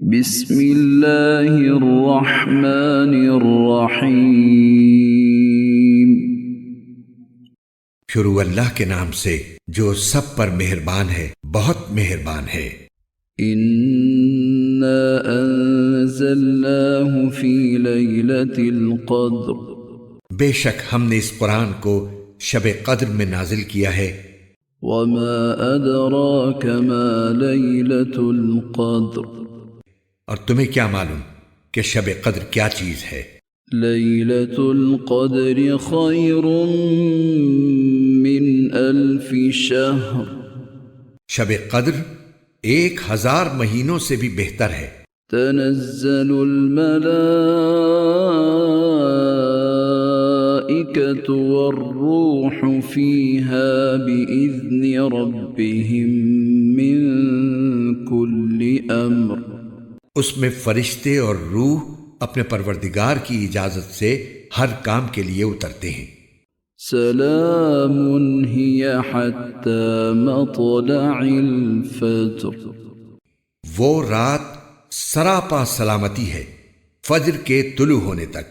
بسم اللہ الرحمن الرحیم۔ شروع اللہ کے نام سے جو سب پر مہربان ہے، بہت مہربان ہے۔ انا انزلناہ فی لیلۃ القدر، بے شک ہم نے اس قرآن کو شب قدر میں نازل کیا ہے۔ وما ادراک ما لیلۃ القدر، اور تمہیں کیا معلوم کہ شب قدر کیا چیز ہے؟ لیلۃ القدر خیر من الف شہر، شب قدر 1000 مہینوں سے بھی بہتر ہے۔ تنزل الملائکۃ والروح فیہا بإذن ربہم من کل امر، اس میں فرشتے اور روح اپنے پروردگار کی اجازت سے ہر کام کے لیے اترتے ہیں۔ سلام ہی حتی مطلع الفجر، وہ رات سراپا سلامتی ہے فجر کے طلوع ہونے تک۔